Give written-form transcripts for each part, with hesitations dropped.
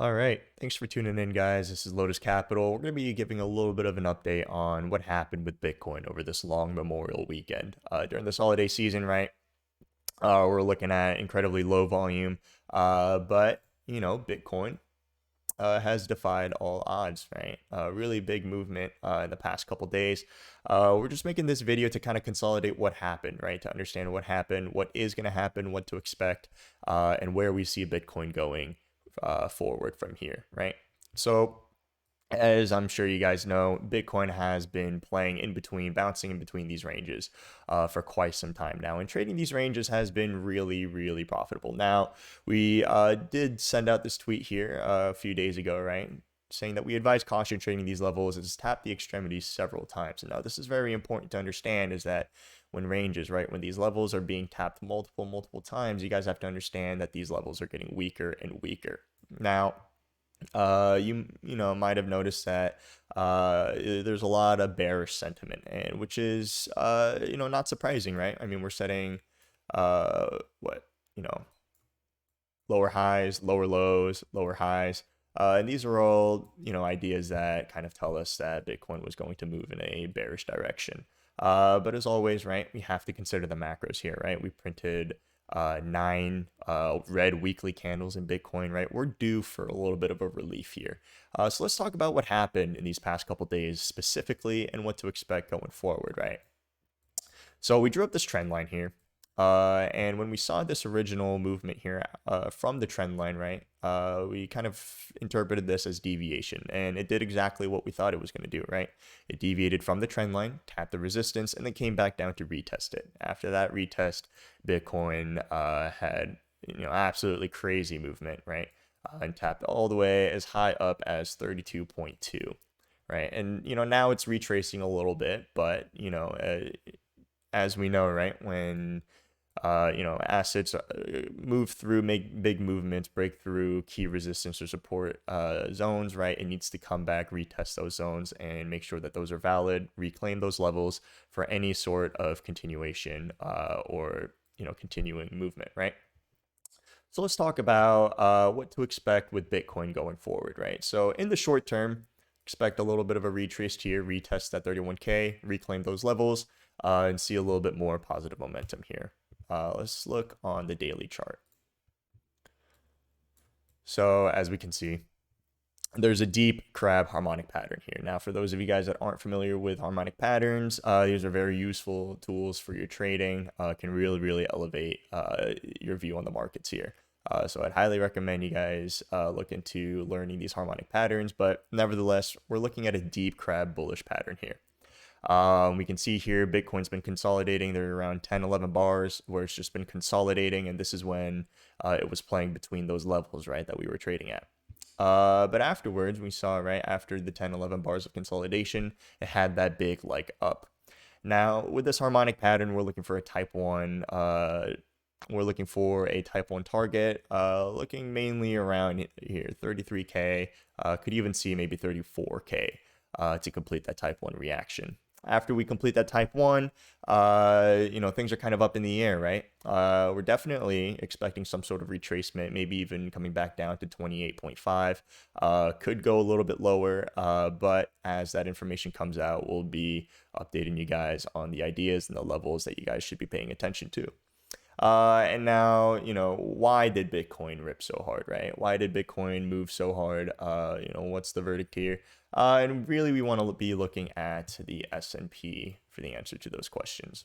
All right. Thanks for tuning in, guys. This is Lotus Capital. We're going to be giving a little bit of an update on what happened with Bitcoin over this long Memorial weekend. During this holiday season, right? We're looking at incredibly low volume, but, Bitcoin has defied all odds, right? Really big movement in the past couple days. We're just making this video to kind of consolidate what happened, right? To understand what happened, what is going to happen, what to expect, and where we see Bitcoin going forward from here, right? So, as I'm sure you guys know, Bitcoin has been playing in between, bouncing in between these ranges for quite some time now. And trading these ranges has been really, really profitable. Now, we did send out this tweet here a few days ago, right? Saying that we advise caution trading these levels as it's tapped the extremities several times. And now, this is very important to understand is that when ranges, right, when these levels are being tapped multiple times, you guys have to understand that these levels are getting weaker and weaker. Now, you might have noticed that there's a lot of bearish sentiment, and which is not surprising, right? I mean, we're setting what you know lower highs, lower lows, lower highs. And these are all, ideas that kind of tell us that Bitcoin was going to move in a bearish direction. But as always, right, we have to consider the macros here, right? We printed nine red weekly candles in Bitcoin, right? We're due for a little bit of a relief here. So let's talk about what happened in these past couple days specifically and what to expect going forward, right? So we drew up this trend line here. And when we saw this original movement here from the trend line, right, we kind of interpreted this as deviation. And it did exactly what we thought it was going to do, right? It deviated from the trend line, tapped the resistance, and then came back down to retest it. After that retest, Bitcoin had, absolutely crazy movement, right? And tapped all the way as high up as 32.2, right? And, now it's retracing a little bit, but, as we know, right, when assets move through, make big movements, break through key resistance or support zones, right? It needs to come back, retest those zones, and make sure that those are valid, reclaim those levels for any sort of continuation or continuing movement, right? So let's talk about what to expect with Bitcoin going forward, right? So in the short term, expect a little bit of a retrace here, retest that 31K, reclaim those levels, and see a little bit more positive momentum here. Let's look on the daily chart. So as we can see, there's a deep crab harmonic pattern here. Now, for those of you guys that aren't familiar with harmonic patterns, these are very useful tools for your trading. Can really elevate your view on the markets here. So I'd highly recommend you guys look into learning these harmonic patterns. But nevertheless, we're looking at a deep crab bullish pattern here. We can see here Bitcoin's been consolidating. They're around 10, 11 bars where it's just been consolidating. And this is when it was playing between those levels, right, that we were trading at. But afterwards, we saw, right, after the 10, 11 bars of consolidation, it had that big like up. Now, with this harmonic pattern, we're looking for a type 1. We're looking for a type 1 target, looking mainly around here, 33K. Could even see maybe 34K to complete that type 1 reaction. After we complete that type 1, things are kind of up in the air, right? We're definitely expecting some sort of retracement, maybe even coming back down to 28.5. Could go a little bit lower, but as that information comes out, we'll be updating you guys on the ideas and the levels that you guys should be paying attention to. And now, why did Bitcoin rip so hard, right? Why did Bitcoin move so hard? What's the verdict here? And really, we want to be looking at the S&P for the answer to those questions.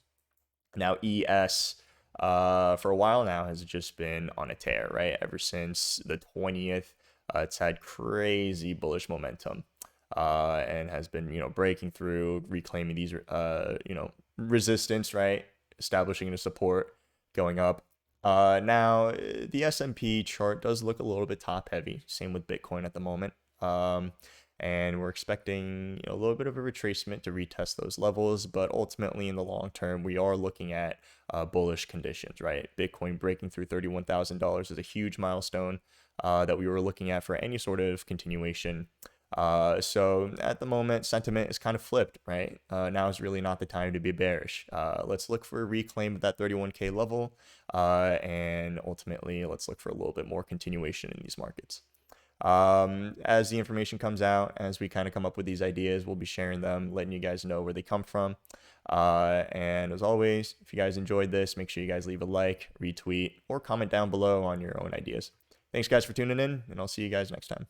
Now, ES, for a while now, has just been on a tear, right? Ever since the 20th, it's had crazy bullish momentum and has been, breaking through, reclaiming these, resistance, right? Establishing a support, going up. Now, the S&P chart does look a little bit top heavy. Same with Bitcoin at the moment. And we're expecting a little bit of a retracement to retest those levels, but ultimately in the long term, we are looking at bullish conditions, right? Bitcoin breaking through $31,000 is a huge milestone that we were looking at for any sort of continuation. So at the moment, sentiment is kind of flipped, right? Now is really not the time to be bearish. Let's look for a reclaim of that 31K level, and ultimately let's look for a little bit more continuation in these markets. As the information comes out, as we kind of come up with these ideas, we'll be sharing them, letting you guys know where they come from. And as always, if you guys enjoyed this, make sure you guys leave a like, retweet, or comment down below on your own ideas. Thanks, guys, for tuning in, and I'll see you guys next time.